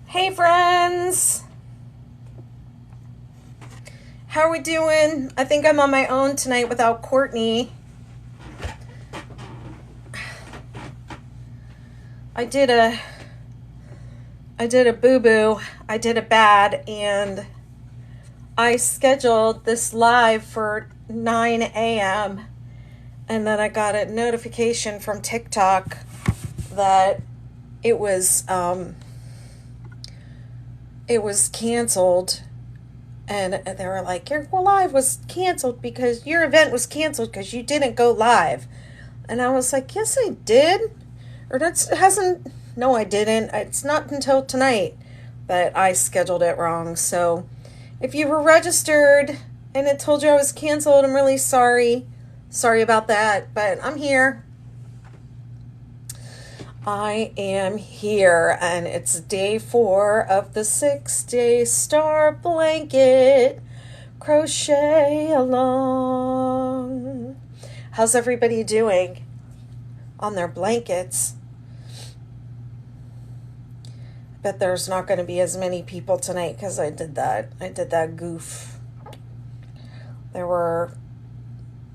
Hey friends! How are we doing? I think I'm on my own tonight without Courtney. I did a boo-boo. I did a bad, and I scheduled this live for 9 a.m. and then I got a notification from TikTok that it was canceled, and they were like, your live was canceled because your event was canceled because you didn't go live. And I was like, yes I did. No I didn't. It's not until tonight that I scheduled it wrong. So if you were registered and it told you I was canceled, I'm really sorry about that, but I'm here. I am here, and it's day 4 of the 6-day star blanket crochet along. How's everybody doing on their blankets? I bet there's not going to be as many people tonight because I did that goof. There were,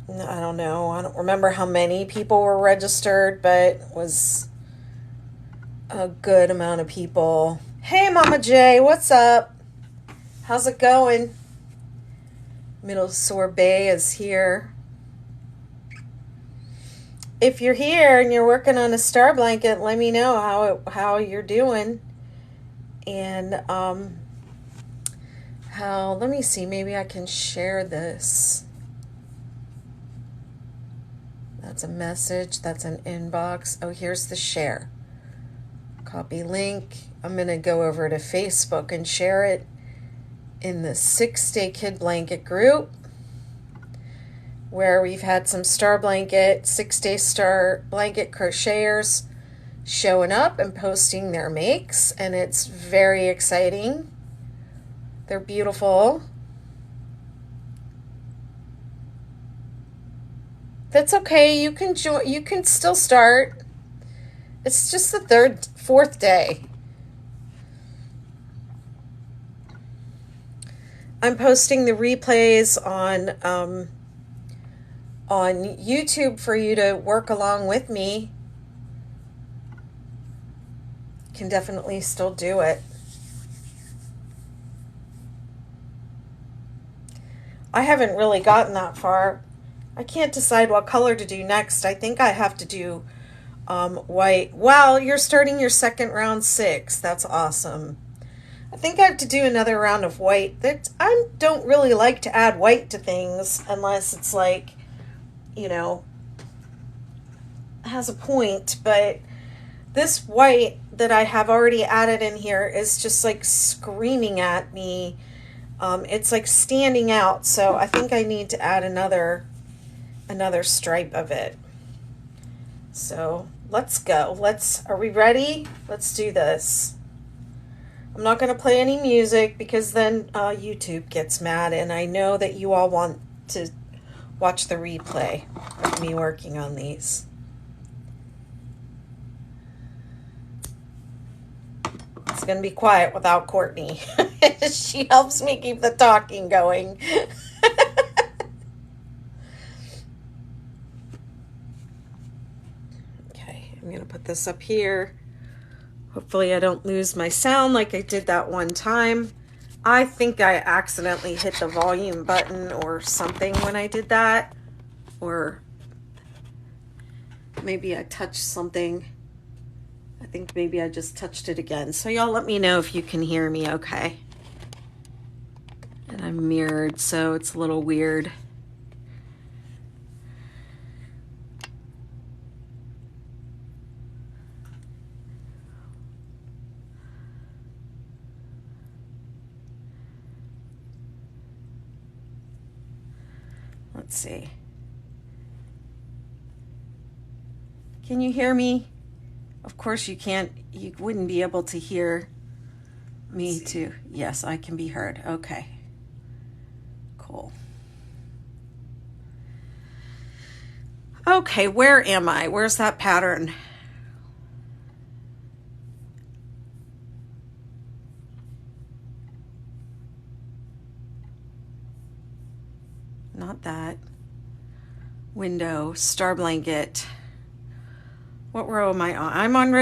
I don't know, I don't remember how many people were registered, but it was a good amount of people. Hey Mama J, what's up? How's it going? Middle Sorbet is here. If you're here and you're working on a star blanket, let me know how you're doing. And let me see, maybe I can share this. That's a message, that's an inbox. Oh, here's the share. Copy link. I'm going to go over to Facebook and share it in the 6-day kid blanket group, where we've had some 6-day star blanket crocheters showing up and posting their makes, and it's very exciting. They're beautiful. That's okay. You can join. You can still start. It's just the 4th day. I'm posting the replays on YouTube for you to work along with me. You can definitely still do it. I haven't really gotten that far. I can't decide what color to do next. I think I have to do white. Wow, you're starting your 2nd round 6. That's awesome. I think I have to do another round of white. I don't really like to add white to things unless it's like, has a point. But this white that I have already added in here is just like screaming at me. It's like standing out. So I think I need to add another stripe of it. So let's go. Are we ready? Let's do this. I'm not going to play any music because then YouTube gets mad, and I know that you all want to watch the replay of me working on these. It's going to be quiet without Courtney. She helps me keep the talking going. I'm going to put this up here. Hopefully I don't lose my sound like I did that one time. I think I accidentally hit the volume button or something when I did that. Or maybe I touched something. I think maybe I just touched it again. So y'all let me know if you can hear me okay. And I'm mirrored, so it's a little weird. Let's see. Can you hear me? Of course you can't. You wouldn't be able to hear me too. Yes, I can be heard. Okay. Cool. Okay, where am I? Where's that pattern? not that. Window, star blanket. What row am I on? I'm on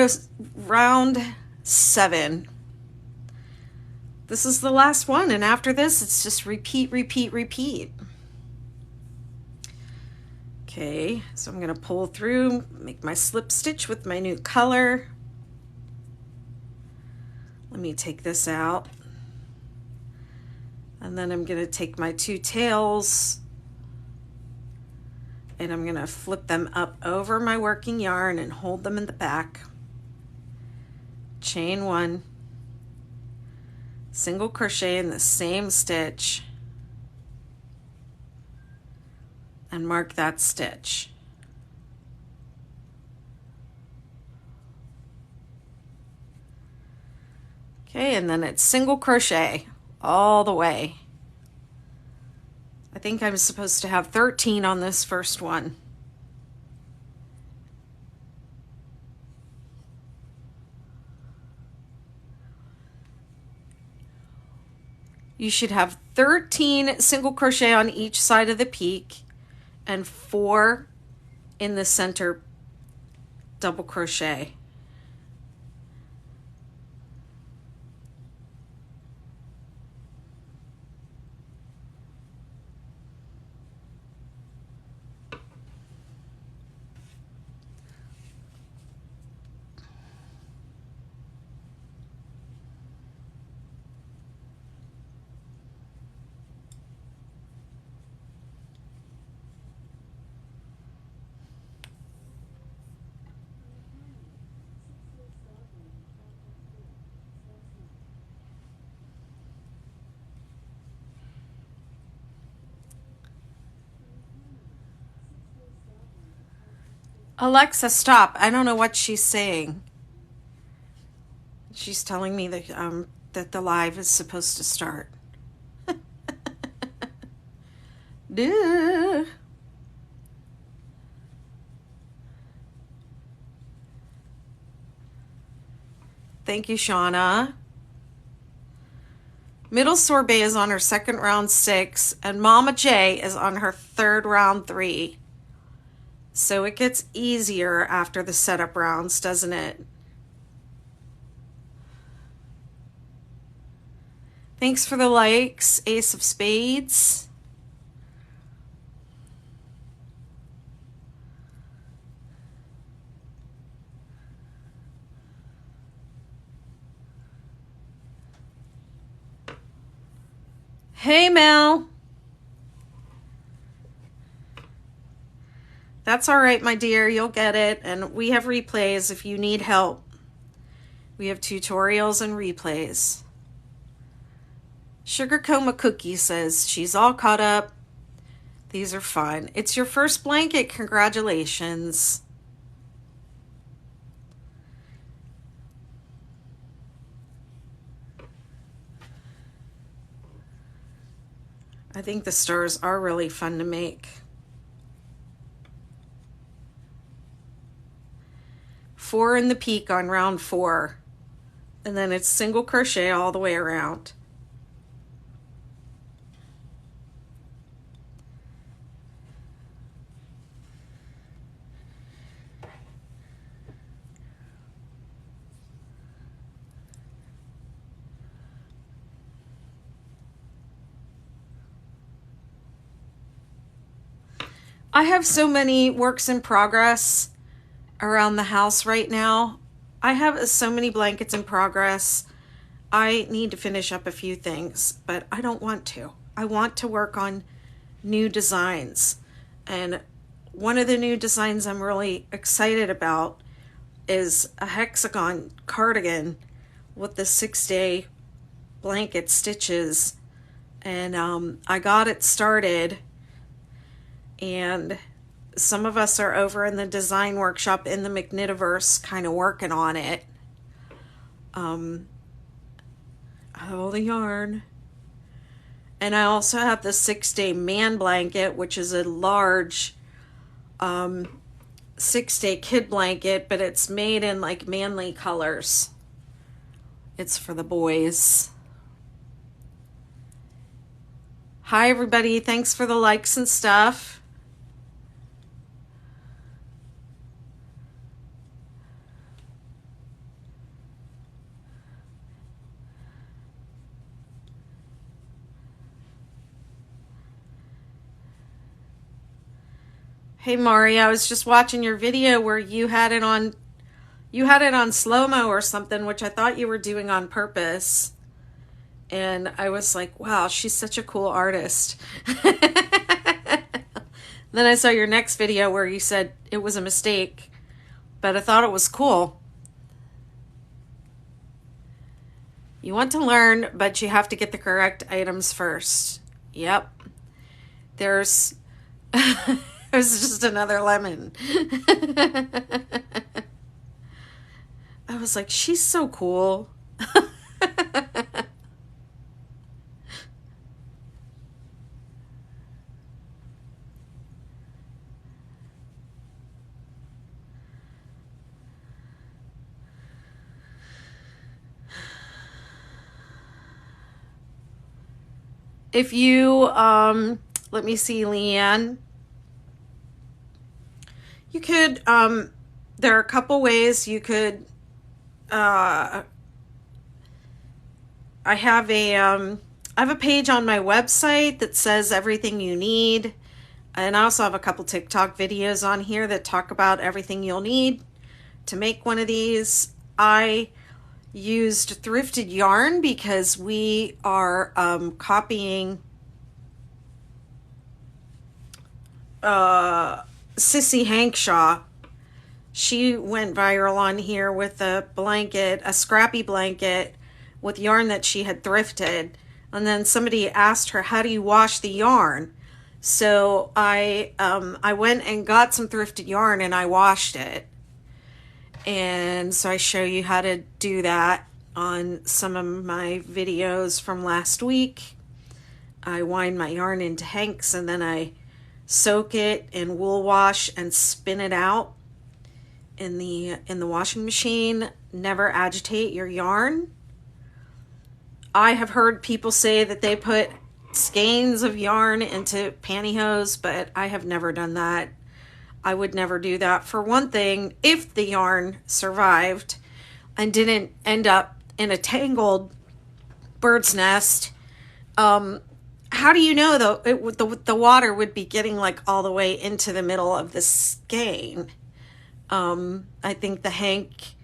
round 7. This is the last one, and after this, it's just repeat, repeat, repeat. Okay, so I'm going to pull through, make my slip stitch with my new color. Let me take this out. And then I'm going to take my 2 tails and I'm going to flip them up over my working yarn and hold them in the back. Chain 1, single crochet in the same stitch, and mark that stitch. Okay, and then it's single crochet all the way. I think I'm supposed to have 13 on this first one. You should have 13 single crochet on each side of the peak and 4 in the center double crochet. Alexa, stop. I don't know what she's saying. She's telling me that that the live is supposed to start. Duh. Thank you, Shauna. Middle Sorbet is on her second round 6, and Mama J is on her third round 3. So it gets easier after the setup rounds, doesn't it? Thanks for the likes, Ace of Spades. Hey, Mel. That's all right, my dear. You'll get it. And we have replays if you need help. We have tutorials and replays. Sugar Coma Cookie says she's all caught up. These are fun. It's your first blanket. Congratulations. I think the stars are really fun to make. 4 in the peak on round 4, and then it's single crochet all the way around. I have so many works in progress around the house right now. I have so many blankets in progress. I need to finish up a few things, but I don't want to. I want to work on new designs. And one of the new designs I'm really excited about is a hexagon cardigan with the 6-day blanket stitches. And I got it started, and some of us are over in the design workshop in the McKnitiverse kind of working on it. I have all the yarn. And I also have the 6-day man blanket, which is a large 6-day kid blanket, but it's made in like manly colors. It's for the boys. Hi, everybody. Thanks for the likes and stuff. Hey, Mari, I was just watching your video where you had it on slow-mo or something, which I thought you were doing on purpose. And I was like, wow, she's such a cool artist. Then I saw your next video where you said it was a mistake, but I thought it was cool. You want to learn, but you have to get the correct items first. Yep. There's just another lemon. I was like, she's so cool. If you, let me see, Leanne, you could, there are a couple ways you could, I have a page on my website that says everything you need. And I also have a couple TikTok videos on here that talk about everything you'll need to make one of these. I used Thrifted yarn because we are copying Sissy Hankshaw. She went viral on here with a blanket, a scrappy blanket with yarn that she had thrifted. And then somebody asked her, how do you wash the yarn? So I went and got some thrifted yarn and I washed it. And so I show you how to do that on some of my videos from last week. I wind my yarn into hanks and then I soak it in wool wash and spin it out in the washing machine. Never agitate your yarn. I have heard people say that they put skeins of yarn into pantyhose, but I have never done that. I would never do that. For one thing, if the yarn survived and didn't end up in a tangled bird's nest, how do you know though the water would be getting like all the way into the middle of the skein? I think the hank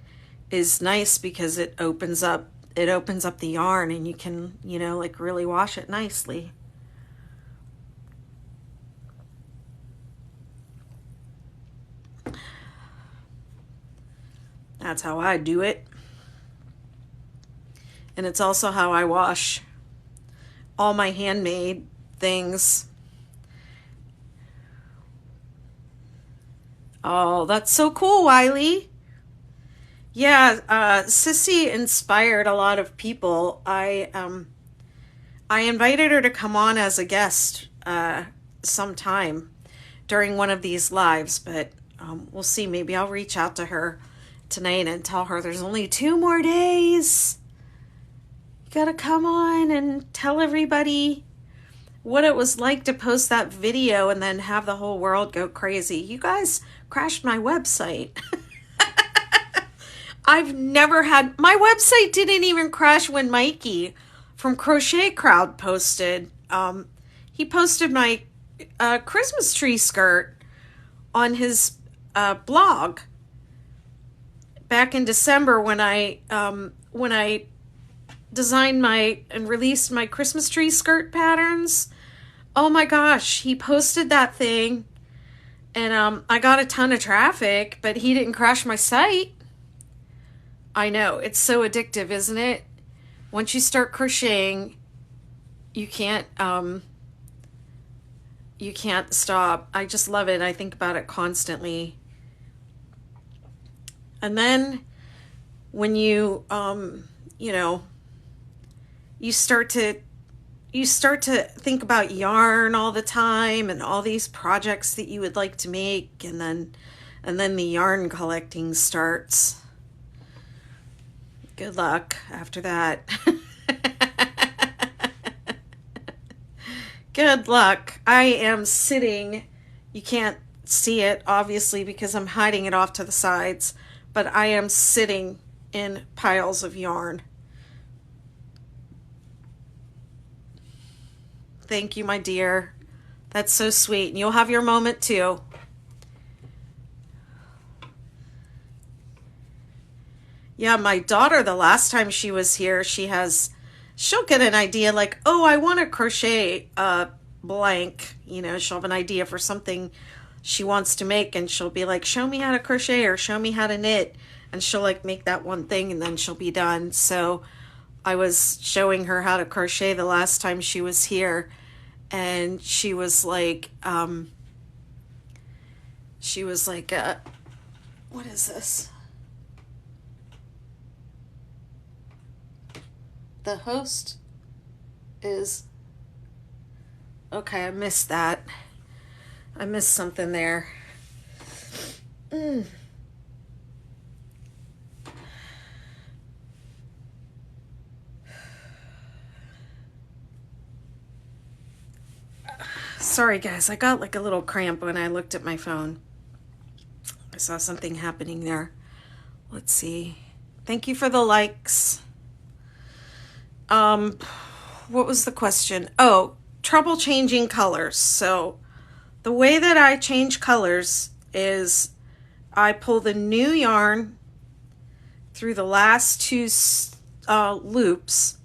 is nice because it opens up the yarn and you can, like really wash it nicely. That's how I do it. And it's also how I wash all my handmade things. Oh, that's so cool, Wiley. Yeah, Sissy inspired a lot of people. I invited her to come on as a guest sometime during one of these lives, but we'll see. Maybe I'll reach out to her tonight and tell her there's only 2 more days. You gotta come on and tell everybody what it was like to post that video and then have the whole world go crazy. You guys crashed my website. I've never had, my website didn't even crash when Mikey from Crochet Crowd posted. He posted my Christmas tree skirt on his blog back in December when I designed and released my Christmas tree skirt patterns. Oh my gosh, he posted that thing and I got a ton of traffic, but he didn't crash my site. I know, it's so addictive, isn't it? Once you start crocheting, you can't stop. I just love it. I think about it constantly. And then when you you start to think about yarn all the time and all these projects that you would like to make, and then the yarn collecting starts. Good luck after that. Good luck. I am sitting, you can't see it obviously because I'm hiding it off to the sides, but I am sitting in piles of yarn. Thank you, my dear. That's so sweet. And you'll have your moment too. Yeah, my daughter, the last time she was here, she'll get an idea like, oh, I want to crochet blank. You know, she'll have an idea for something she wants to make, and she'll be like, show me how to crochet or show me how to knit. And she'll like make that one thing and then she'll be done. So I was showing her how to crochet the last time she was here, and she was like, what is this? The host is, okay, I missed that. I missed something there. Sorry guys, I got like a little cramp when I looked at my phone. I saw something happening there. Let's see. Thank you for the likes. What was the question? Oh, trouble changing colors. So the way that I change colors is I pull the new yarn through the last two loops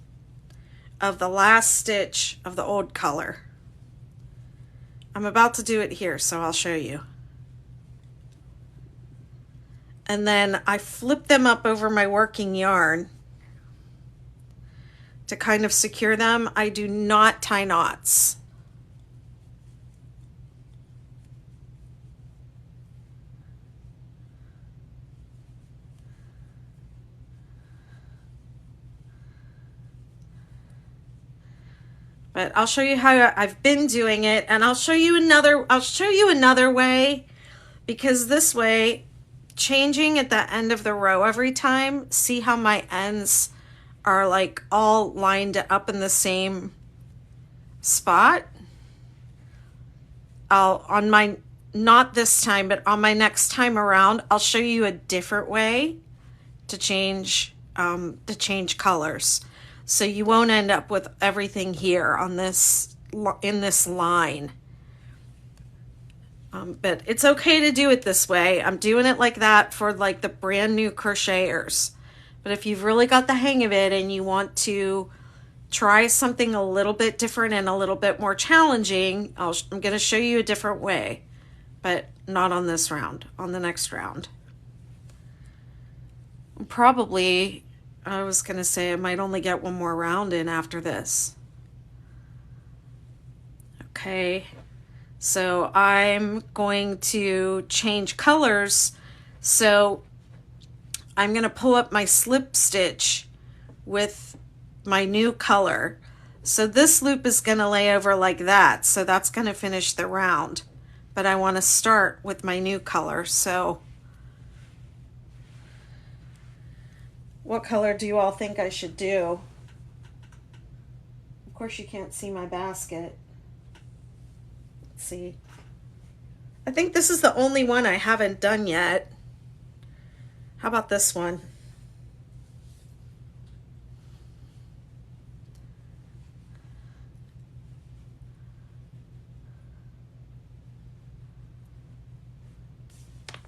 of the last stitch of the old color. I'm about to do it here, so I'll show you. And then I flip them up over my working yarn to kind of secure them. I do not tie knots. But I'll show you how I've been doing it, and I'll show you another way, because this way, changing at the end of the row every time, see how my ends are like all lined up in the same spot? Not this time, but on my next time around, I'll show you a different way to change colors. So you won't end up with everything here on this, in this line. But it's okay to do it this way. I'm doing it like that for like the brand new crocheters. But if you've really got the hang of it and you want to try something a little bit different and a little bit more challenging, I'm going to show you a different way. But not on this round, on the next round. Probably, I was going to say I might only get one more round in after this. Okay, so I'm going to change colors. So I'm going to pull up my slip stitch with my new color. So this loop is going to lay over like that. So that's going to finish the round. But I want to start with my new color. So what color do you all think I should do? Of course you can't see my basket. Let's see. I think this is the only one I haven't done yet. How about this one?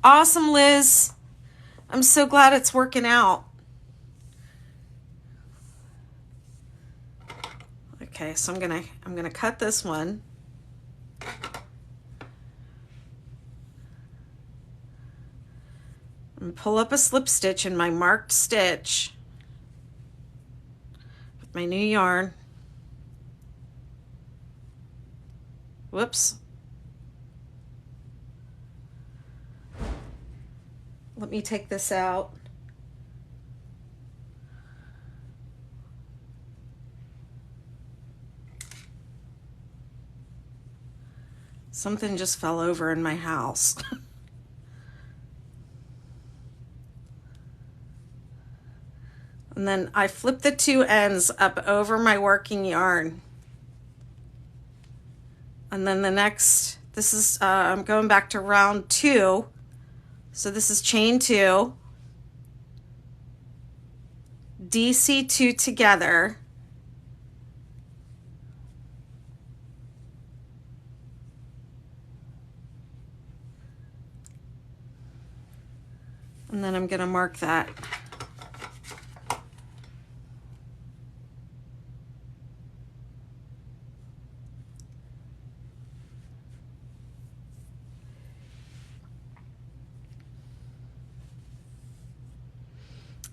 Awesome, Liz. I'm so glad it's working out. Okay, so I'm gonna cut this one. And pull up a slip stitch in my marked stitch with my new yarn. Whoops. Let me take this out. Something just fell over in my house. And then I flip the two ends up over my working yarn. And then the next, this is, I'm going back to round 2. So this is chain 2, DC2 together, and then I'm going to mark that.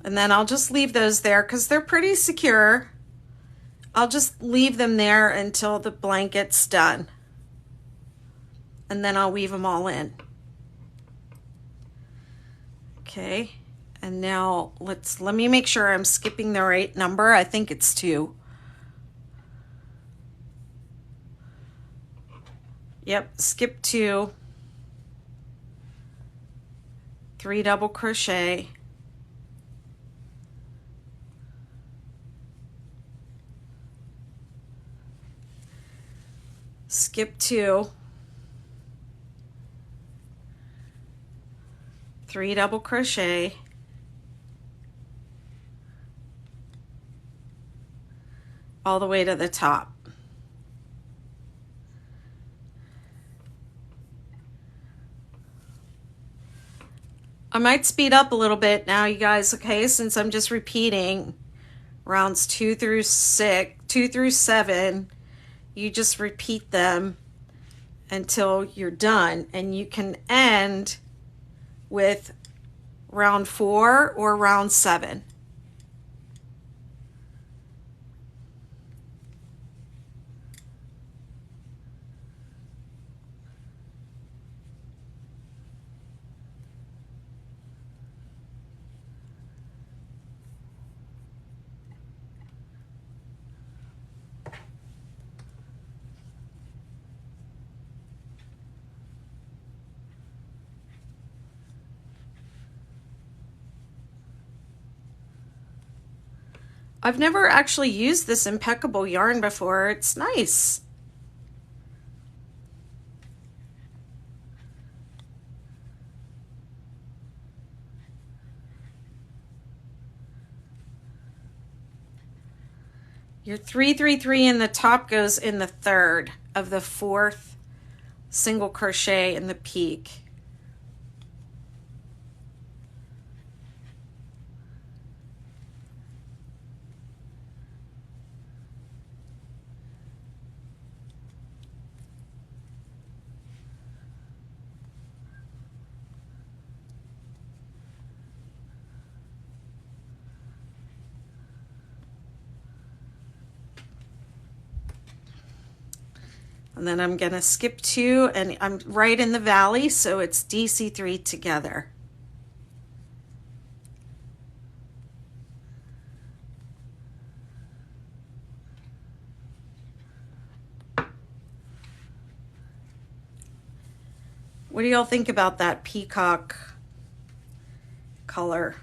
And then I'll just leave those there because they're pretty secure. I'll just leave them there until the blanket's done. And then I'll weave them all in. Okay, and now let me make sure I'm skipping the right number. I think it's 2. Yep, skip 2. 3 double crochet. Skip 2. 3 double crochet. All the way to the top. I might speed up a little bit now, you guys, okay, since I'm just repeating rounds 2 through 7. You just repeat them until you're done, and you can end with round 4 or round 7. I've never actually used this impeccable yarn before. It's nice. Your 3 3 3 in the top goes in the 3rd of the 4th single crochet in the peak. And then I'm gonna skip 2, and I'm right in the valley, so it's DC3 together. What do y'all think about that peacock color?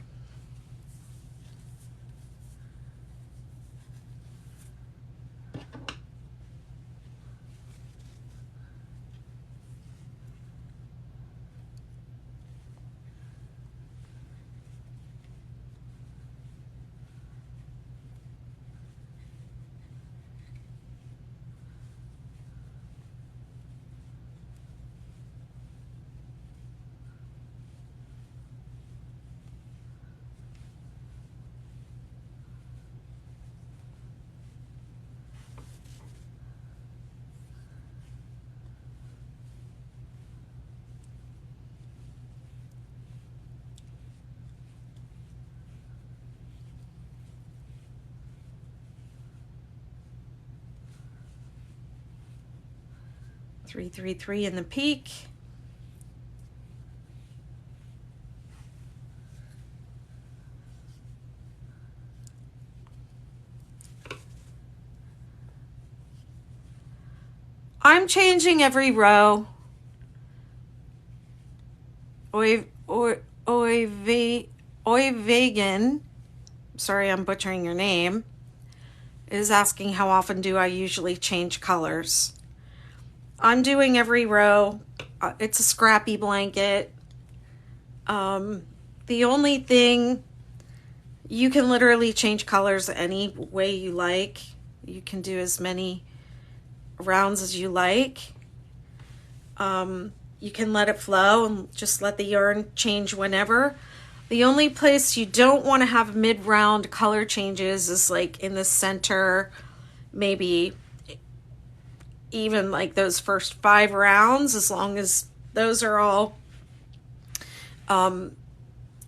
Three, 3, 3 in the peak. I'm changing every row. Vegan, sorry I'm butchering your name, is asking how often do I usually change colors. I'm doing every row. It's a scrappy blanket. The only thing, you can literally change colors any way you like. You can do as many rounds as you like. You can let it flow and just let the yarn change whenever. The only place you don't want to have mid-round color changes is like in the center, maybe even like those first 5 rounds, as long as those are all,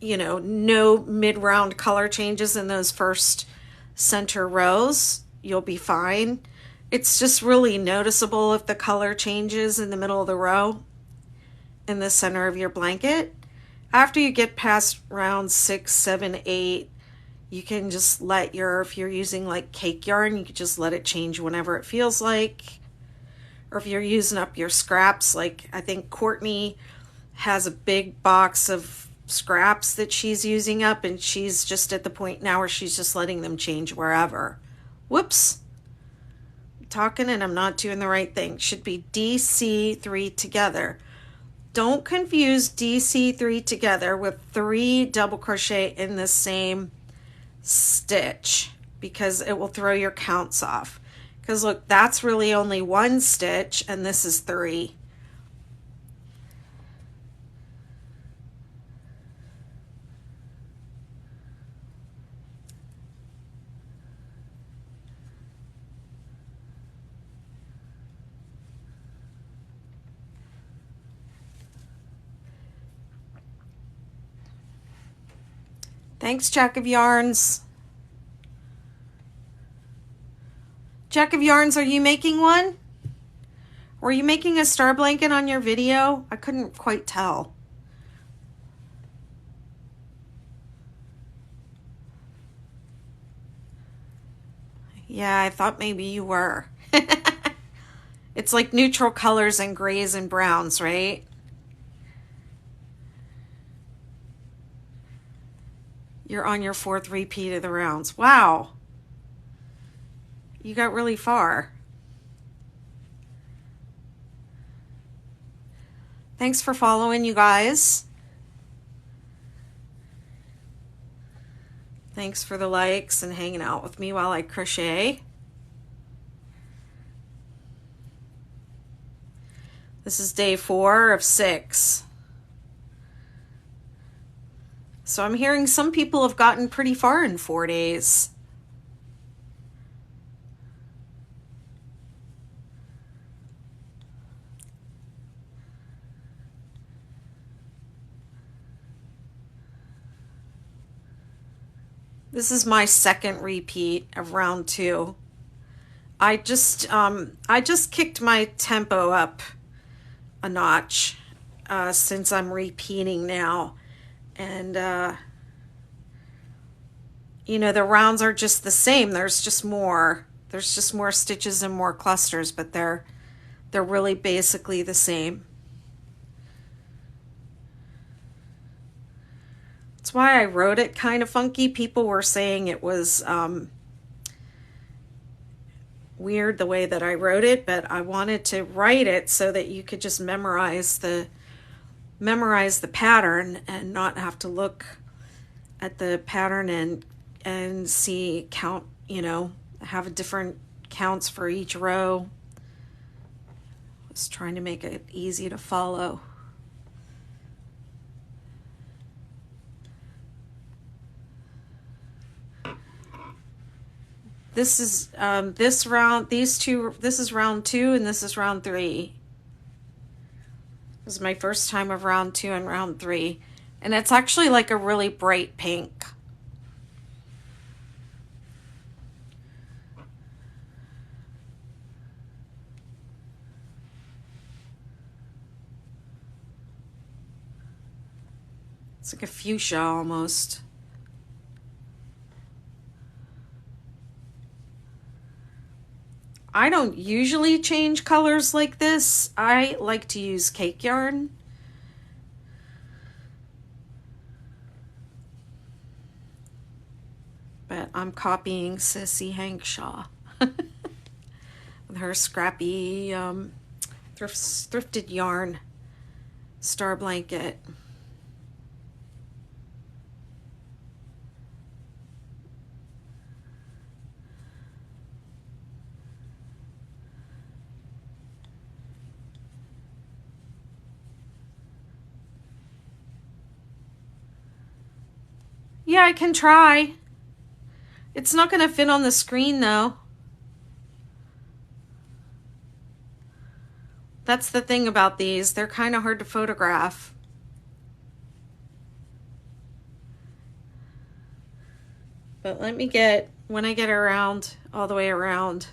you know, no mid-round color changes in those first center rows, you'll be fine. It's just really noticeable if the color changes in the middle of the row in the center of your blanket. After you get past round 6, 7, 8, you can just let your, if you're using like cake yarn, you can just let it change whenever it feels like. Or if you're using up your scraps, like I think Courtney has a big box of scraps that she's using up, and she's just at the point now where she's just letting them change wherever. Whoops. I'm talking and I'm not doing the right thing. Should be DC3 together. Don't confuse DC3 together with 3 double crochet in the same stitch, because it will throw your counts off. Because look, that's really only 1 stitch and this is 3. Thanks, Jack of Yarns. Jack of Yarns, are you making one? Were you making a star blanket on your video? I couldn't quite tell. Yeah, I thought maybe you were. It's like neutral colors and grays and browns, right? You're on your 4th repeat of the rounds. Wow. You got really far. Thanks for following, you guys. Thanks for the likes and hanging out with me while I crochet. This is day 4 of 6. So I'm hearing some people have gotten pretty far in 4 days. This is my 2nd repeat of round 2. I just kicked my tempo up a notch since I'm repeating now. And you know, the rounds are just the same. There's just more stitches and more clusters, but they're really basically the same. That's why I wrote it kind of funky. People were saying it was weird the way that I wrote it, but I wanted to write it so that you could just memorize the pattern and not have to look at the pattern and see count, you know, have different counts for each row. Just trying to make it easy to follow. This is this round, this is round 2 and this is round 3. This is my first time of round 2 and round 3. And it's actually like a really bright pink. It's like a fuchsia almost. I don't usually change colors like this. I like to use cake yarn. But I'm copying Sissy Hankshaw with her scrappy Thrifted yarn star blanket. Yeah, I can try. It's not going to fit on the screen though. That's the thing about these. They're kind of hard to photograph. But let me get, when I get around, all the way around,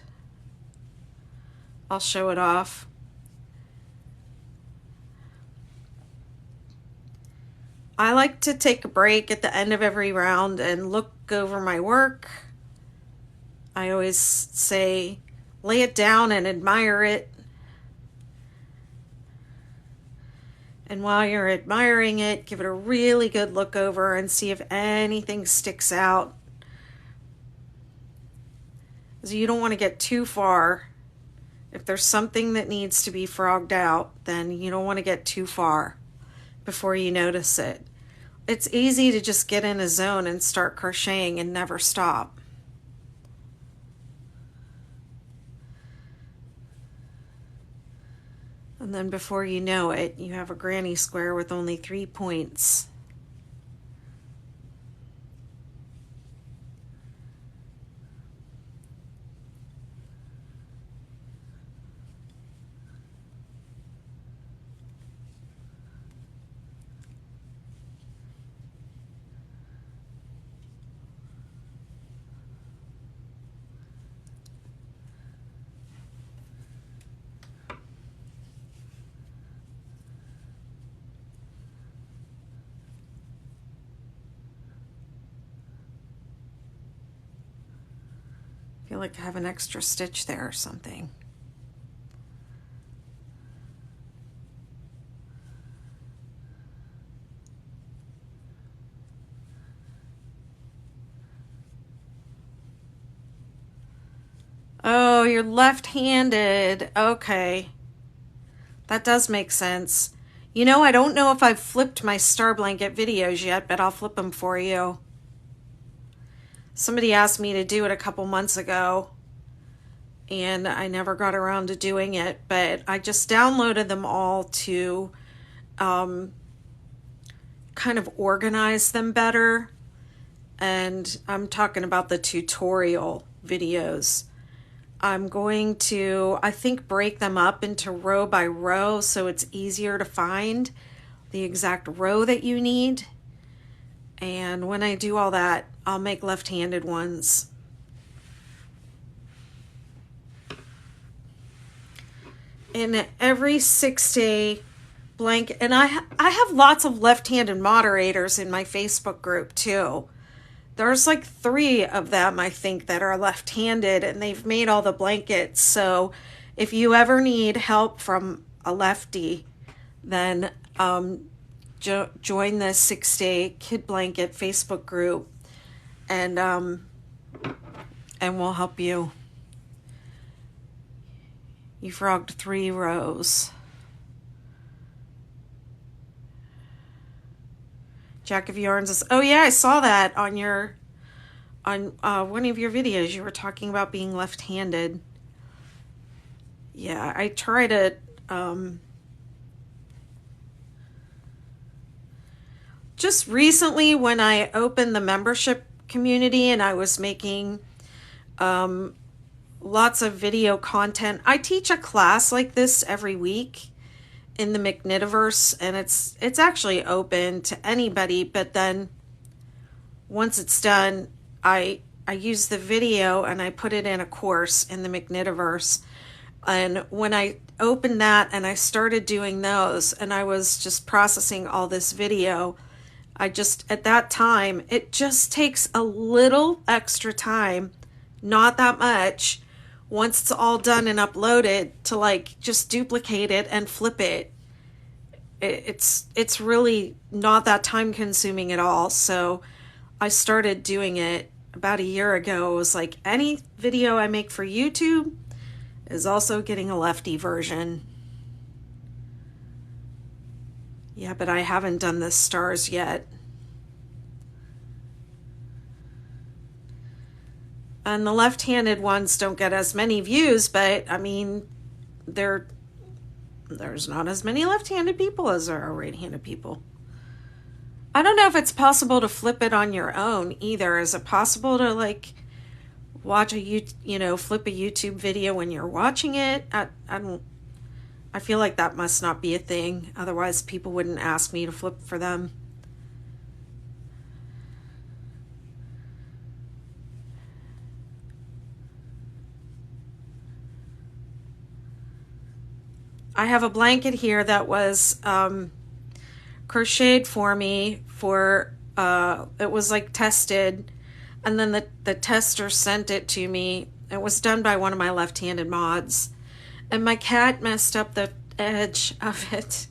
I'll show it off. I like to take a break at the end of every round and look over my work. I always say, lay it down and admire it. And while you're admiring it, give it a really good look over and see if anything sticks out. So you don't want to get too far. If there's something that needs to be frogged out, then you don't want to get too far before you notice it. It's easy to just get in a zone and start crocheting and never stop. And then before you know it, you have a granny square with only 3 points. I feel like I have an extra stitch there or something. Oh, you're left-handed. Okay. That does make sense. You know, I don't know if I've flipped my star blanket videos yet, but I'll flip them for you. Somebody asked me to do it a couple months ago, and I never got around to doing it, but I just downloaded them all to kind of organize them better. And I'm talking about the tutorial videos. I'm going to, I think, break them up into row by row so it's easier to find the exact row that you need. And when I do all that, I'll make left-handed ones. In every 6-day blanket, and I have lots of left-handed moderators in my Facebook group too. There's like 3 of them, I think, that are left-handed, and they've made all the blankets. So if you ever need help from a lefty, then join the 6-day kid blanket Facebook group, and we'll help you. You frogged 3 rows. Jack of Yarns is, oh yeah, I saw that on one of your videos. You were talking about being left-handed. Yeah, I try to just recently when I opened the membership community and I was making lots of video content. I teach a class like this every week in the McKnitiverse, and it's actually open to anybody, but then once it's done, I use the video and I put it in a course in the McKnitiverse. And when I opened that and I started doing those and I was just processing all this video, at that time, it just takes a little extra time, not that much, once it's all done and uploaded, to like just duplicate it and flip it. It's really not that time consuming at all. So I started doing it about a year ago. It was like, any video I make for YouTube is also getting a lefty version. Yeah, but I haven't done the stars yet. And the left-handed ones don't get as many views, but I mean, there's not as many left-handed people as there are right-handed people. I don't know if it's possible to flip it on your own either. Is it possible to like watch flip a YouTube video when you're watching it? I feel like that must not be a thing. Otherwise, people wouldn't ask me to flip for them. I have a blanket here that was crocheted for me for, it was like tested, and then the tester sent it to me. It was done by one of my left-handed mods, and my cat messed up the edge of it.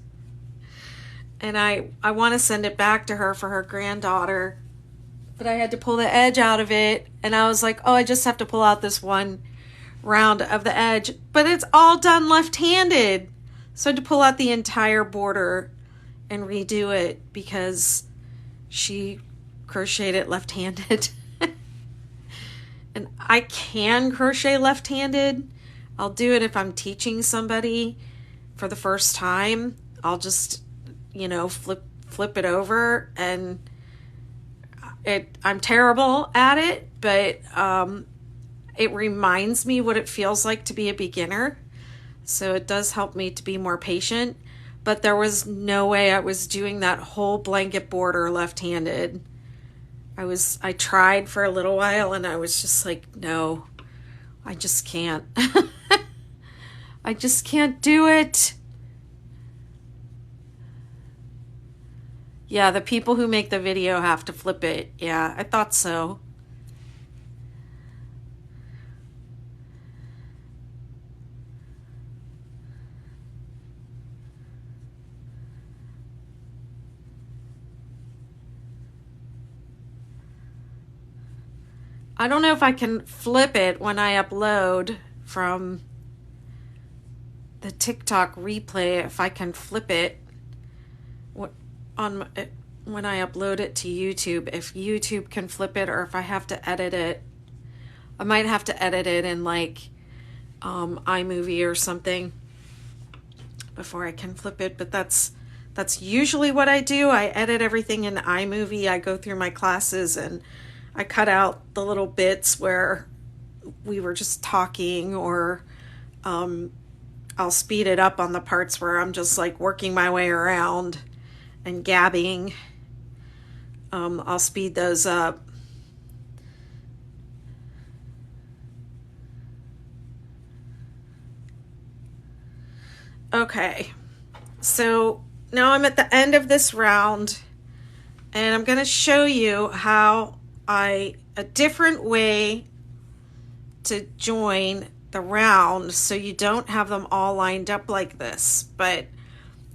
And I want to send it back to her for her granddaughter, but I had to pull the edge out of it, and I was like, oh, I just have to pull out this one round of the edge, but it's all done left-handed. So I had to pull out the entire border and redo it because she crocheted it left-handed. And I can crochet left-handed. I'll do it if I'm teaching somebody for the first time. I'll just, flip it over, and I'm terrible at it, but it reminds me what it feels like to be a beginner. So it does help me to be more patient, but there was no way I was doing that whole blanket border left-handed. I tried for a little while, and I was just like, no, I just can't. I just can't do it. Yeah, the people who make the video have to flip it. Yeah, I thought so. I don't know if I can flip it when I upload from the TikTok replay, if I can flip it when I upload it to YouTube, if YouTube can flip it, or if I have to edit it. I might have to edit it in like iMovie or something before I can flip it, but that's usually what I do. I edit everything in iMovie. I go through my classes and I cut out the little bits where we were just talking, or I'll speed it up on the parts where I'm just like working my way around and gabbing. I'll speed those up. Okay, so now I'm at the end of this round, and I'm going to show you how a different way to join the round so you don't have them all lined up like this. But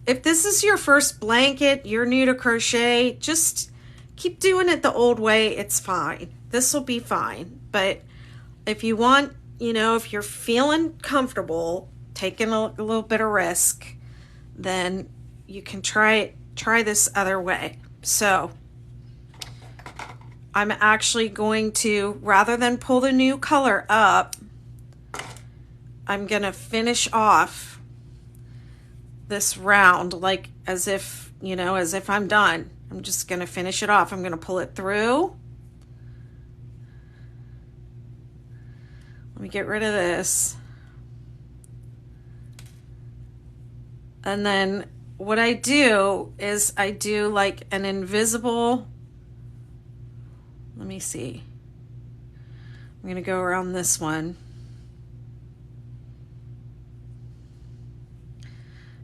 if this is your first blanket, you're new to crochet, just keep doing it the old way. It's fine. This will be fine. But if you want, if you're feeling comfortable taking a little bit of risk, then you can try this other way. So I'm actually going to, rather than pull the new color up, I'm going to finish off this round like as if I'm done. I'm just going to finish it off. I'm going to pull it through. Let me get rid of this. And then what I do is I do like an invisible, let me see. I'm going to go around this one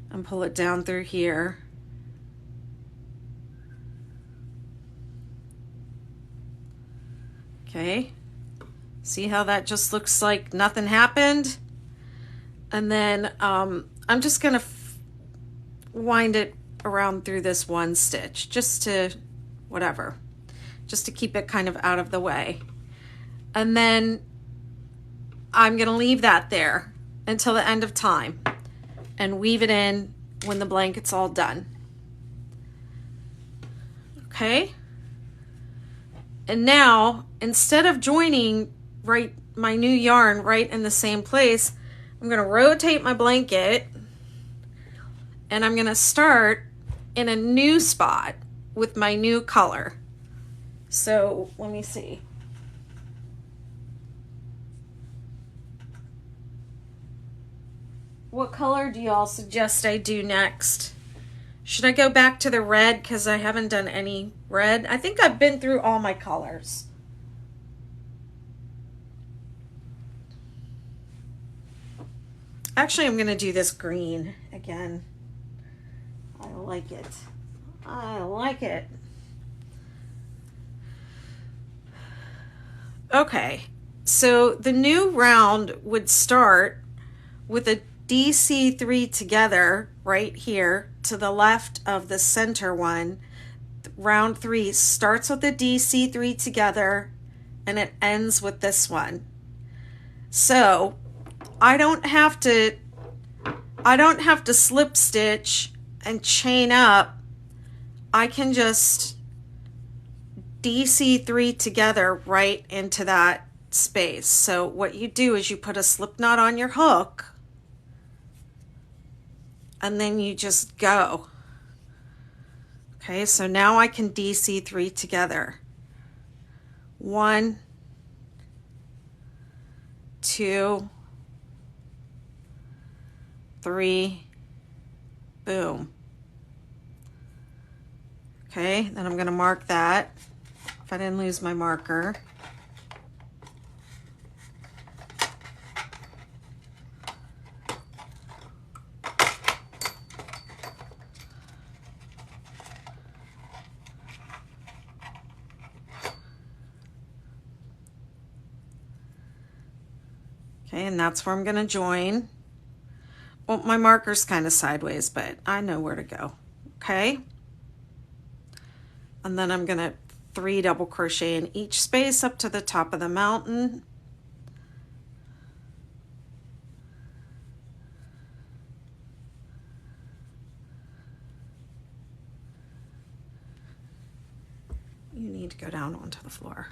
and pull it down through here. Okay. See how that just looks like nothing happened? And then I'm just going to wind it around through this one stitch just to keep it kind of out of the way. And then I'm going to leave that there until the end of time and weave it in when the blanket's all done. Okay. And now, instead of joining my new yarn right in the same place, I'm going to rotate my blanket and I'm going to start in a new spot with my new color. So let me see. What color do y'all suggest I do next? Should I go back to the red because I haven't done any red? I think I've been through all my colors. Actually, I'm going to do this green again. I like it. I like it. Okay, so the new round would start with a DC3 together right here to the left of the center one. Round 3 starts with a DC3 together and it ends with this one. So I don't have to slip stitch and chain up. I can just DC3 together right into that space. So what you do is you put a slip knot on your hook and then you just go. Okay, so now I can DC3 together. 1, 2, 3, boom. Okay, then I'm going to mark that if I didn't lose my marker. Okay, and that's where I'm going to join. Well, my marker's kind of sideways, but I know where to go. Okay. And then I'm going to 3 double crochet in each space up to the top of the mountain. You need to go down onto the floor.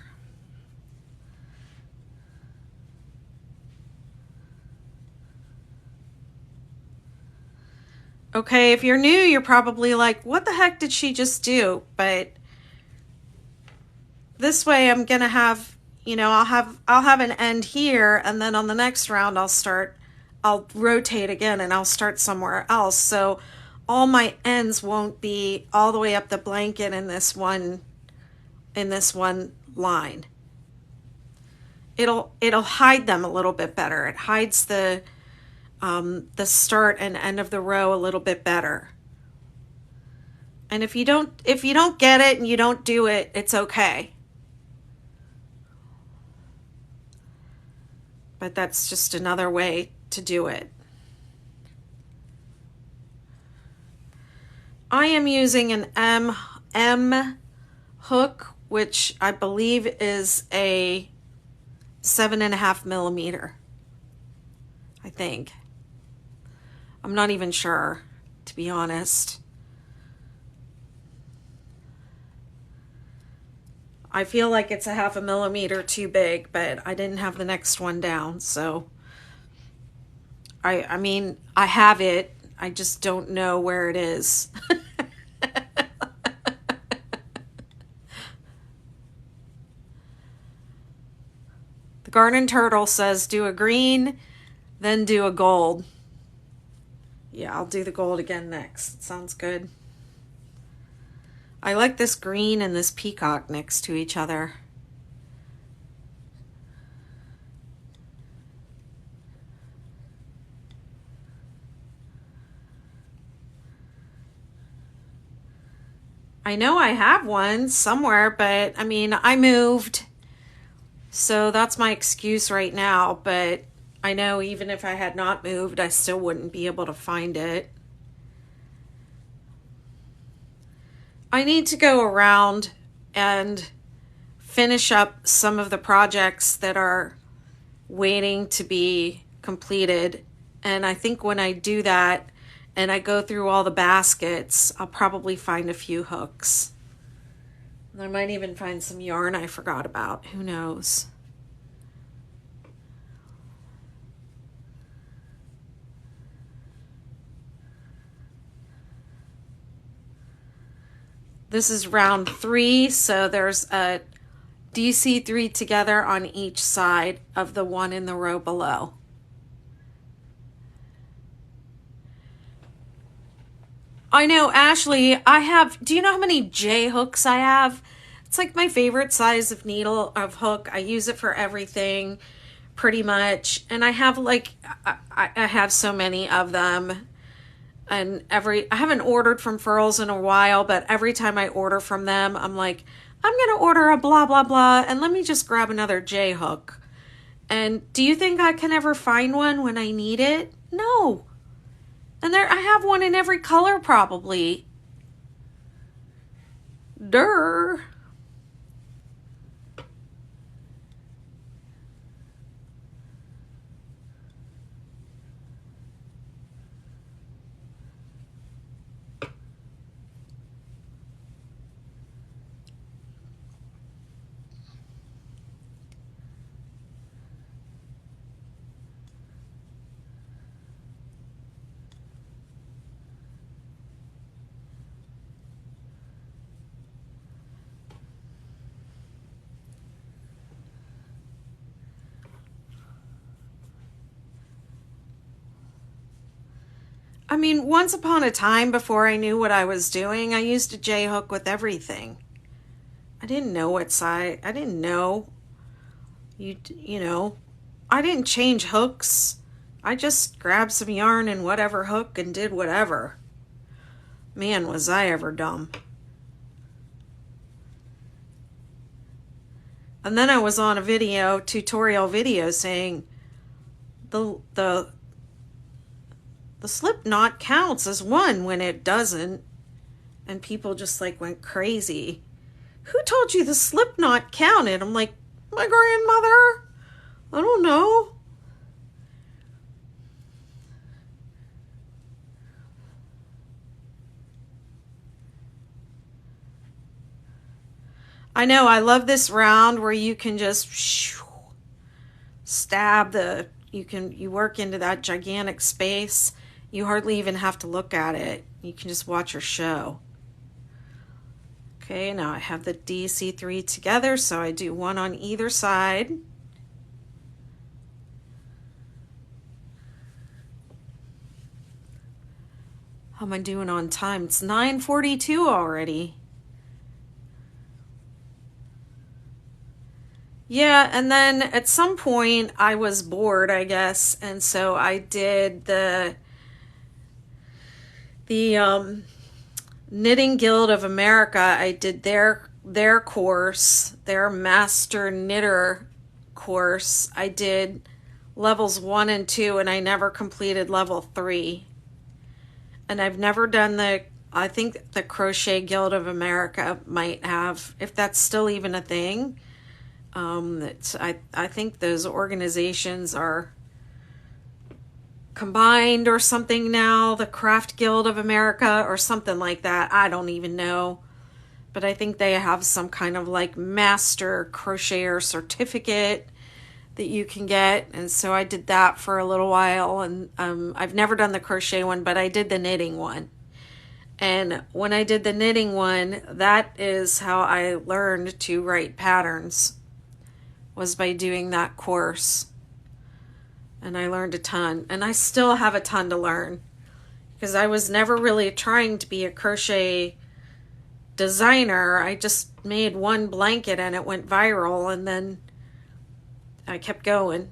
Okay, if you're new, you're probably like, what the heck did she just do? But this way I'm gonna have, I'll have an end here, and then on the next round I'll rotate again and I'll start somewhere else. So all my ends won't be all the way up the blanket in this one line. It'll hide them a little bit better. It hides the start and end of the row a little bit better. And if you don't get it and you don't do it, it's okay. But that's just another way to do it. I am using an M hook, which I believe is a 7.5 millimeter. I think. I'm not even sure, to be honest. I feel like it's a 0.5 millimeter too big, but I didn't have the next one down, so I mean, I have it. I just don't know where it is. The Garden Turtle says do a green, then do a gold. Yeah, I'll do the gold again next. Sounds good. I like this green and this peacock next to each other. I know I have one somewhere, but I mean, I moved. So that's my excuse right now, but I know even if I had not moved, I still wouldn't be able to find it. I need to go around and finish up some of the projects that are waiting to be completed. And I think when I do that and I go through all the baskets, I'll probably find a few hooks. I might even find some yarn I forgot about. Who knows? This is round 3, so there's a DC3 together on each side of the one in the row below. I know, Ashley, do you know how many J hooks I have? It's like my favorite size of needle, of hook. I use it for everything, pretty much. And I have I have so many of them. And I haven't ordered from Furls in a while, but every time I order from them, I'm like, I'm going to order a blah, blah, blah, and let me just grab another J hook. And do you think I can ever find one when I need it? No. And I have one in every color probably. Durr. I mean, once upon a time, before I knew what I was doing, I used a J hook with everything. I didn't know what size. I didn't know. You know, I didn't change hooks. I just grabbed some yarn and whatever hook and did whatever. Man, was I ever dumb. And then I was on a tutorial video saying the slip knot counts as one when it doesn't. And people just like went crazy. Who told you the slip knot counted? I'm like, my grandmother? I don't know. I know, I love this round where you can just stab you work into that gigantic space. You hardly even have to look at it. You can just watch your show. Okay, now I have the DC3 together, so I do one on either side. How am I doing on time? It's 9:42 already. Yeah, and then at some point I was bored, I guess, and so I did the Knitting Guild of America. I did their course, their master knitter course. I did levels 1 and 2, and I never completed level 3. And I've never done I think the Crochet Guild of America might have, if that's still even a thing. I think those organizations are combined or something now, the Craft Guild of America or something like that. I don't even know. But I think they have some kind of like master crocheter certificate that you can get. And so I did that for a little while. And I've never done the crochet one, but I did the knitting one. And when I did the knitting one, that is how I learned to write patterns, was by doing that course. And I learned a ton. And I still have a ton to learn, because I was never really trying to be a crochet designer. I just made one blanket and it went viral, and then I kept going.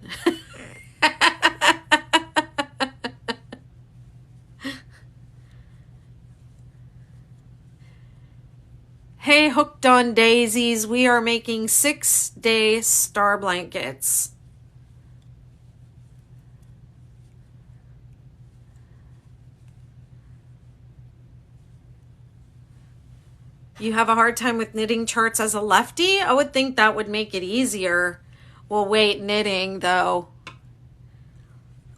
Hey, Hooked on Daisies, we are making 6-day star blankets. You have a hard time with knitting charts as a lefty? I would think that would make it easier. Well, wait, knitting though.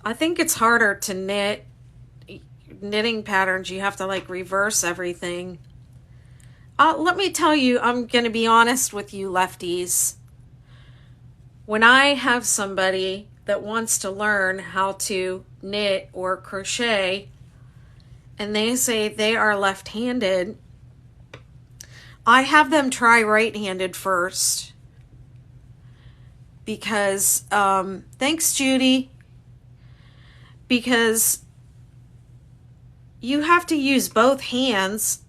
I think it's harder to knitting patterns. You have to like reverse everything. Let me tell you, I'm going to be honest with you, lefties. When I have somebody that wants to learn how to knit or crochet and they say they are left-handed, I have them try right-handed first. Because, thanks, Judy. Because you have to use both hands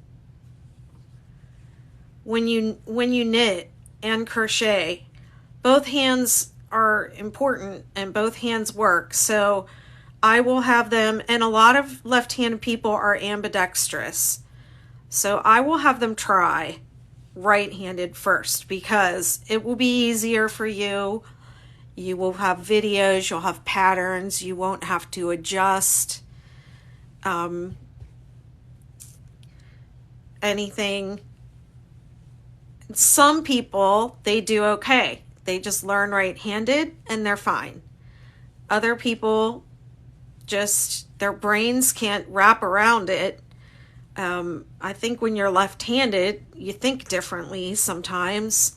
when you knit and crochet. Both hands are important and both hands work. So I will have them, and a lot of left-handed people are ambidextrous. So I will have them try right-handed first because it will be easier for you. You will have videos, you'll have patterns, you won't have to adjust anything. Some people, they do okay. They just learn right-handed and they're fine. Other people, just their brains can't wrap around it. I think when you're left-handed, you think differently sometimes.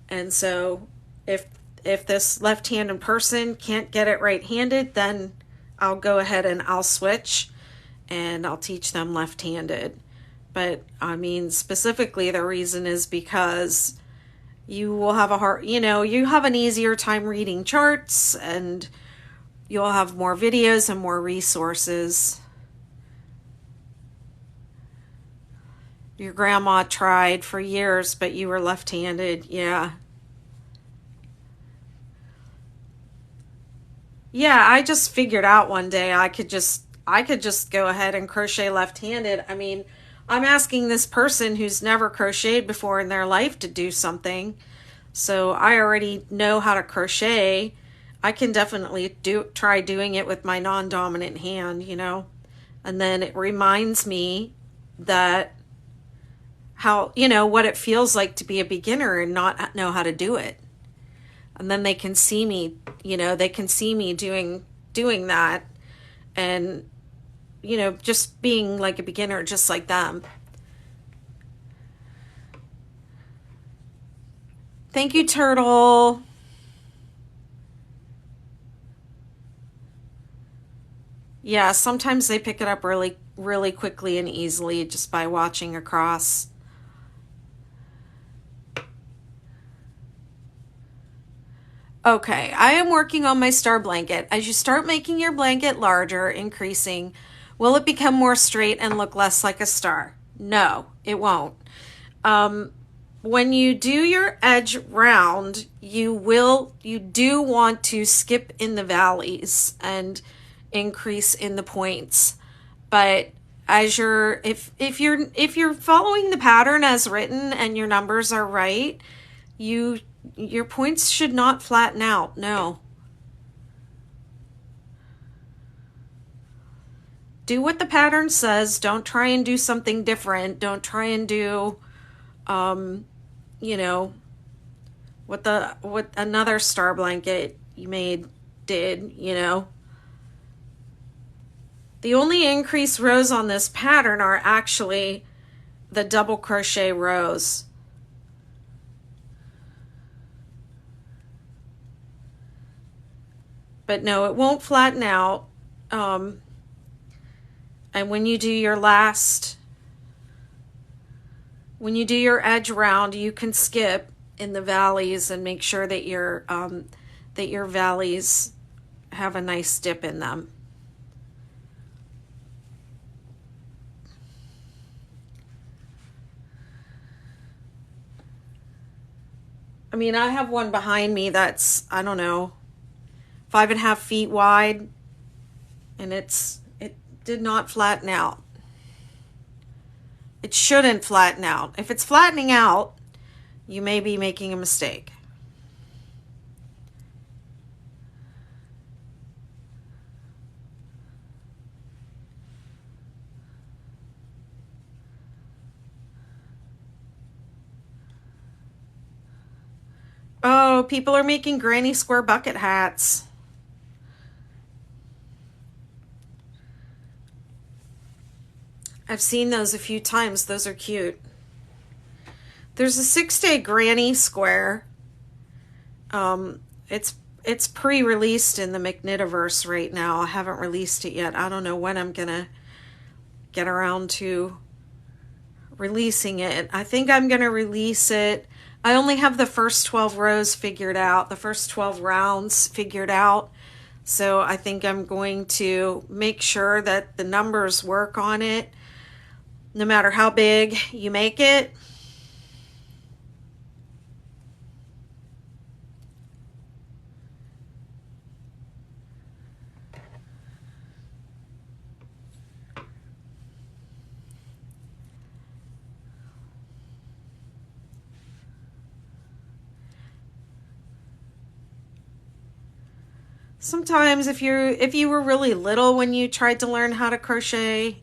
And so if this left-handed person can't get it right-handed, then I'll go ahead and I'll switch and I'll teach them left-handed. But I mean, specifically the reason is because you will have you have an easier time reading charts and you'll have more videos and more resources. Your grandma tried for years, but you were left-handed. Yeah. Yeah, I just figured out one day I could just go ahead and crochet left-handed. I mean, I'm asking this person who's never crocheted before in their life to do something. So I already know how to crochet. I can definitely try doing it with my non-dominant hand, And then it reminds me that how, what it feels like to be a beginner and not know how to do it. And then they can see me, they can see me doing that and, just being like a beginner, just like them. Thank you, Turtle. Yeah, sometimes they pick it up really, really quickly and easily just by watching across. Okay, I am working on my star blanket. As you start making your blanket larger, increasing, will it become more straight and look less like a star? No, it won't. When you do your edge round, you do want to skip in the valleys and increase in the points. But as if you're following the pattern as written and your numbers are right, your points should not flatten out. No. Do what the pattern says. Don't try and do something different. Don't try and do what another star blanket you made did, The only increased rows on this pattern are actually the double crochet rows. But no, it won't flatten out. And when you do your edge round, you can skip in the valleys and make sure that your valleys have a nice dip in them. I mean, I have one behind me that's, I don't know, 5.5 feet wide, and it did not flatten out. It shouldn't flatten out. If it's flattening out, you may be making a mistake. Oh, people are making granny square bucket hats. I've seen those a few times. Those are cute. There's a 6-day granny square. It's pre-released in the McKnitiverse right now. I haven't released it yet. I don't know when I'm gonna get around to releasing it. I think I'm gonna release it. I only have the first 12 rows figured out, the first 12 rounds figured out. So I think I'm going to make sure that the numbers work on it, no matter how big you make it. Sometimes if you were really little when you tried to learn how to crochet,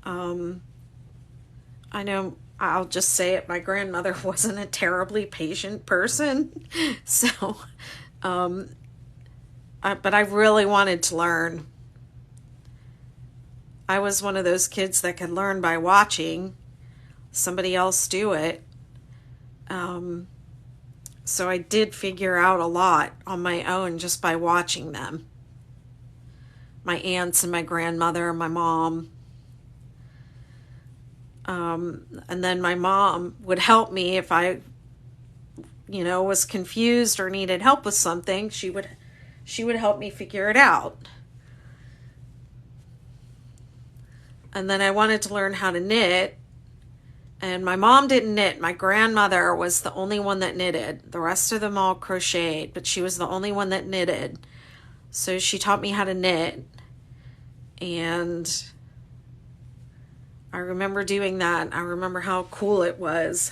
I know I'll just say it, my grandmother wasn't a terribly patient person. So, but I really wanted to learn. I was one of those kids that could learn by watching somebody else do it. So I did figure out a lot on my own just by watching them. My aunts and my grandmother and my mom. And then my mom would help me if I, was confused or needed help with something. She would help me figure it out. And then I wanted to learn how to knit. And my mom didn't knit. My grandmother was the only one that knitted. The rest of them all crocheted, but she was the only one that knitted. So she taught me how to knit. And I remember doing that. I remember how cool it was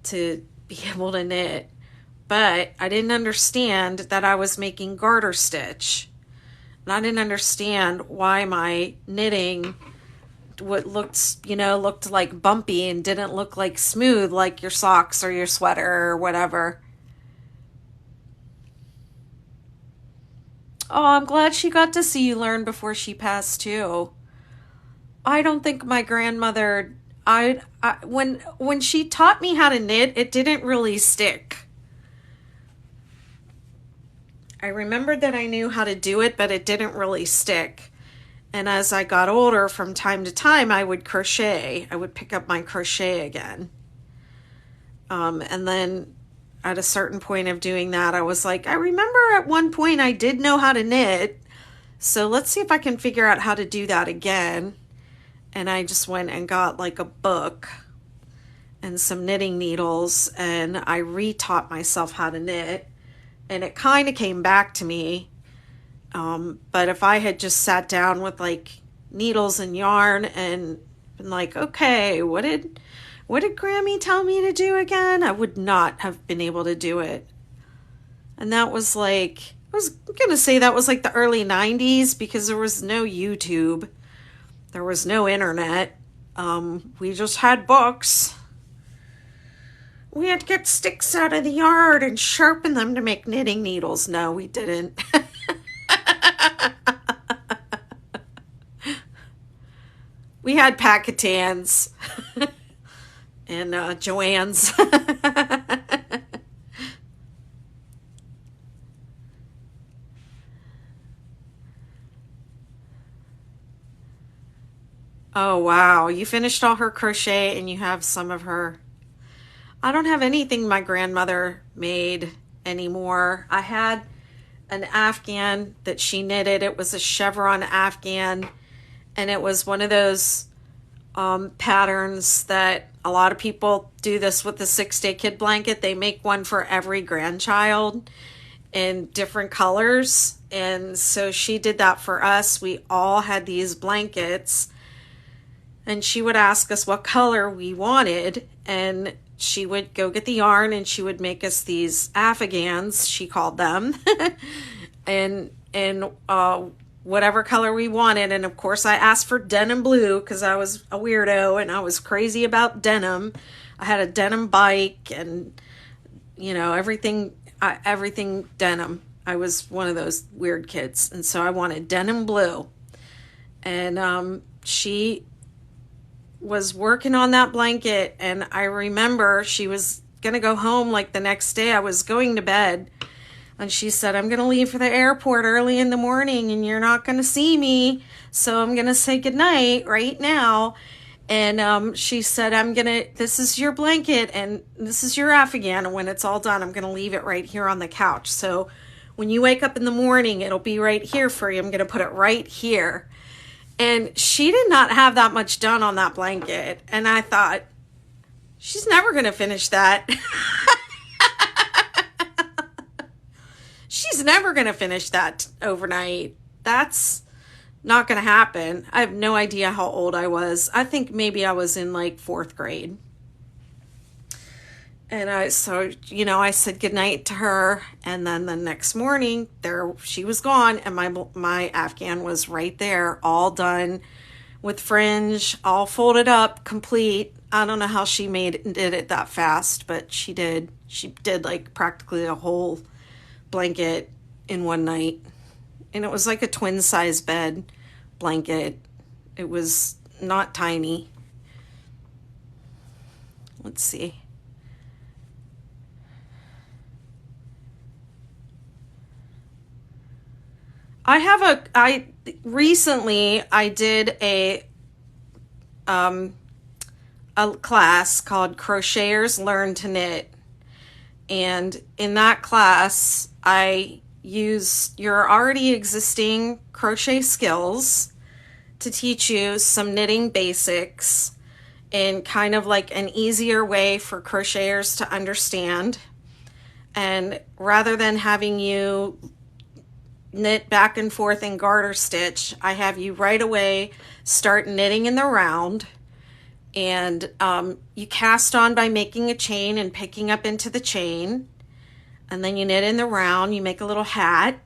to be able to knit. But I didn't understand that I was making garter stitch. And I didn't understand why my knitting looked like bumpy and didn't look like smooth like your socks or your sweater or whatever. Oh, I'm glad she got to see you learn before she passed too. I don't think my grandmother, when she taught me how to knit, it didn't really stick. I remembered that I knew how to do it, but it didn't really stick. And as I got older, from time to time, I would crochet. I would pick up my crochet again. And then at a certain point of doing that, I was like, I remember at one point I did know how to knit. So let's see if I can figure out how to do that again. And I just went and got like a book and some knitting needles, and I re-taught myself how to knit. And it kind of came back to me. But if I had just sat down with like needles and yarn and been like, okay, what did Grammy tell me to do again? I would not have been able to do it. And that was like, I was going to say that was like the early 90s because there was no YouTube. There was no internet. We just had books. We had to get sticks out of the yard and sharpen them to make knitting needles. No, we didn't. We had Packatans and Joann's. Oh, wow. You finished all her crochet and you have some of her. I don't have anything my grandmother made anymore. I had an Afghan that she knitted. It was a chevron Afghan. And it was one of those patterns that a lot of people do this with the 6-day kid blanket. They make one for every grandchild in different colors. And so she did that for us. We all had these blankets. And she would ask us what color we wanted. And she would go get the yarn and she would make us these Afghans, she called them. and whatever color we wanted. And of course I asked for denim blue because I was a weirdo and I was crazy about denim. I had a denim bike and everything denim. I was one of those weird kids, and so I wanted denim blue. And she was working on that blanket, and I remember she was going to go home like the next day. I was going to bed, and she said, I'm going to leave for the airport early in the morning, and you're not going to see me, so I'm going to say goodnight right now. And she said, this is your blanket, and this is your Afghan, and when it's all done, I'm going to leave it right here on the couch. So when you wake up in the morning, it'll be right here for you. I'm going to put it right here. And she did not have that much done on that blanket. And I thought, she's never going to finish that. She's never going to finish that overnight. That's not going to happen. I have no idea how old I was. I think maybe I was in like 4th grade. And I said goodnight to her, and then the next morning she was gone, and my Afghan was right there, all done with fringe, all folded up, complete. I don't know how she did it that fast, but she did. She did like practically a whole blanket in one night. And it was like a twin size bed blanket. It was not tiny. Let's see. Recently I did a class called Crocheters Learn to Knit. And in that class, I use your already existing crochet skills to teach you some knitting basics in kind of like an easier way for crocheters to understand. And rather than having you knit back and forth in garter stitch, I have you right away start knitting in the round. And you cast on by making a chain and picking up into the chain. And then you knit in the round, you make a little hat.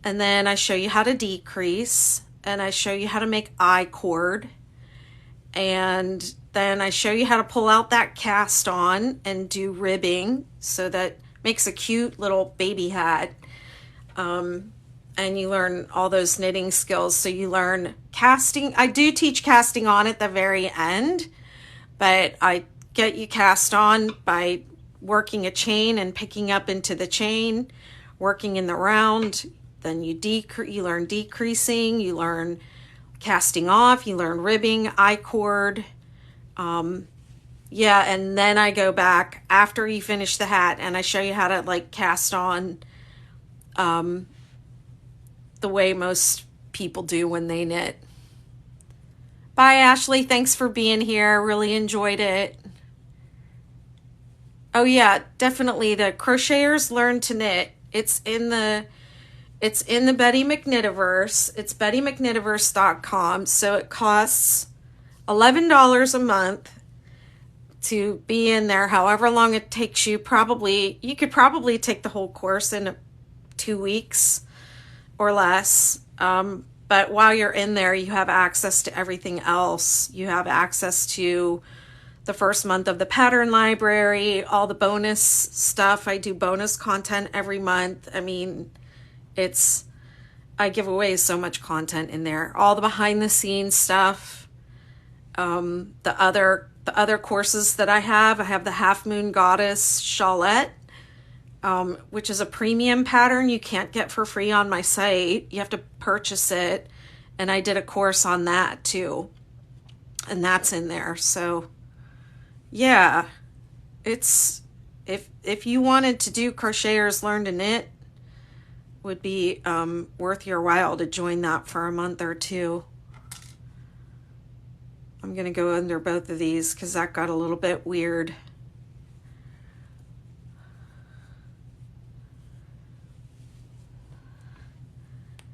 And then I show you how to decrease. And I show you how to make I-cord. And then I show you how to pull out that cast on and do ribbing. So that makes a cute little baby hat. And you learn all those knitting skills. So you learn casting. I do teach casting on at the very end, but I get you cast on by working a chain and picking up into the chain, working in the round. Then you learn decreasing, you learn casting off, you learn ribbing, I-cord. Yeah, and then I go back after you finish the hat and I show you how to like cast on the way most people do when they knit. Bye, Ashley. Thanks for being here. Really enjoyed it. Oh yeah, definitely the Crocheters Learn to Knit. It's in the Betty McKnitiverse. It's bettymcknitiverse.com. So it costs $11 a month to be in there. However long it takes you, you could probably take the whole course in 2 weeks or less. But while you're in there, you have access to everything else. You have access to the first month of the pattern library, all the bonus stuff. I do bonus content every month. I mean, I give away so much content in there. All the behind the scenes stuff. The other courses that I have the Half Moon Goddess Shawlette, which is a premium pattern you can't get for free on my site. You have to purchase it. And I did a course on that too. And that's in there. So yeah, it's, if you wanted to do Crocheters Learn to Knit, would be worth your while to join that for a month or two. I'm going to go under both of these because that got a little bit weird.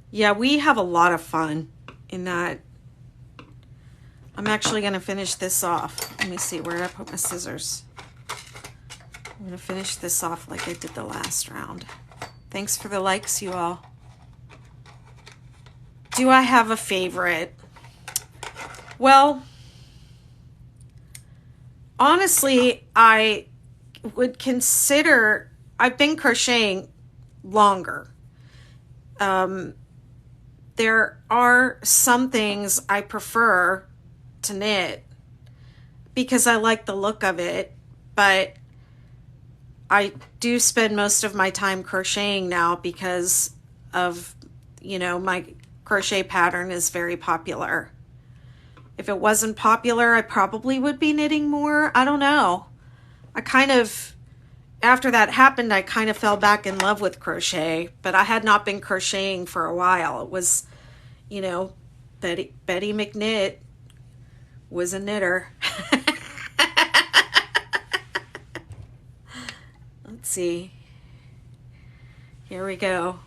Yeah, we have a lot of fun in that. I'm actually going to finish this off. Let me see, where did I put my scissors? I'm going to finish this off like I did the last round. Thanks for the likes, you all. Do I have a favorite? Well, honestly, I would consider, I've been crocheting longer. There are some things I prefer to knit because I like the look of it, but I do spend most of my time crocheting now because of, you know, my crochet pattern is very popular. If it wasn't popular, I probably would be knitting more. I don't know. I kind of, after that happened, I kind of fell back in love with crochet, but I had not been crocheting for a while. It was, you know, Betty McKnit was a knitter. Let's see. Here we go.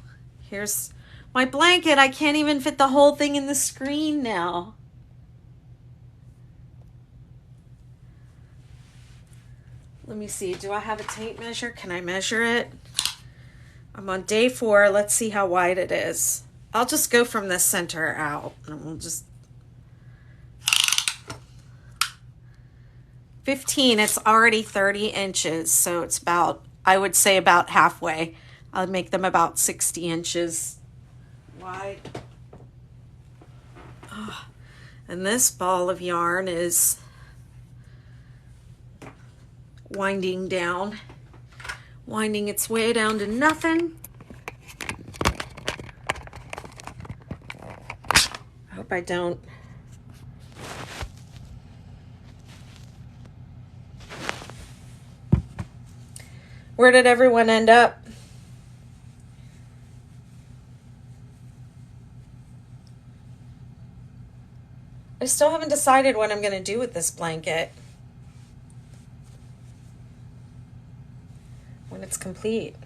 Here's my blanket. I can't even fit the whole thing in the screen now. Let me see. Do I have a tape measure? Can I measure it? I'm on day 4. Let's see how wide it is. I'll just go from the center out and we'll just 15. It's already 30 inches, so it's about, I would say about halfway. I'll make them about 60 inches wide. Oh, and this ball of yarn is winding its way down to nothing. I hope I don't. Where did everyone end up? I still haven't decided what I'm going to do with this blanket when it's complete.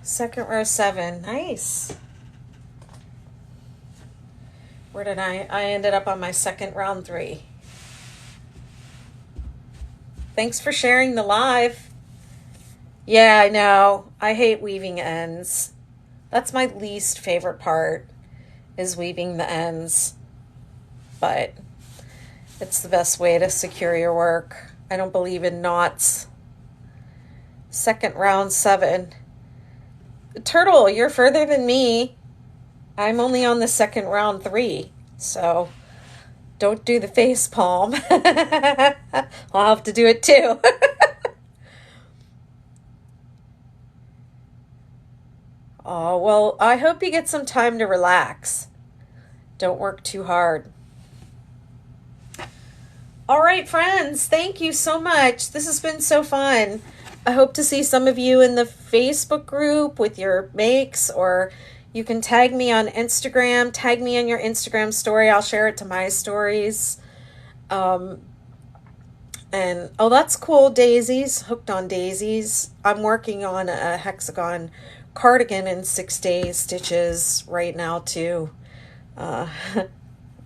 Second row 7. Nice. Where did I ended up on my second round 3. Thanks for sharing the live. Yeah, I know. I hate weaving ends. That's my least favorite part, is weaving the ends. But it's the best way to secure your work. I don't believe in knots. Second round 7. Turtle, you're further than me. I'm only on the second round 3, so don't do the face palm. I'll have to do it too. Oh, well, I hope you get some time to relax. Don't work too hard. All right, friends, thank you so much. This has been so fun. I hope to see some of you in the Facebook group with your makes, or you can tag me on Instagram. Tag me in your Instagram story. I'll share it to my stories. And oh, that's cool. Daisies, hooked on daisies. I'm working on a hexagon cardigan in 6-day stitches right now too. I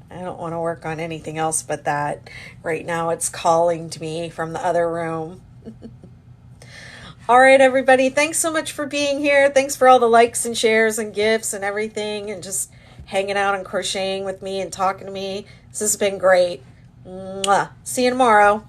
don't want to work on anything else but that. Right now it's calling to me from the other room. All right, everybody. Thanks so much for being here. Thanks for all the likes and shares and gifts and everything, and just hanging out and crocheting with me and talking to me. This has been great. Mwah. See you tomorrow.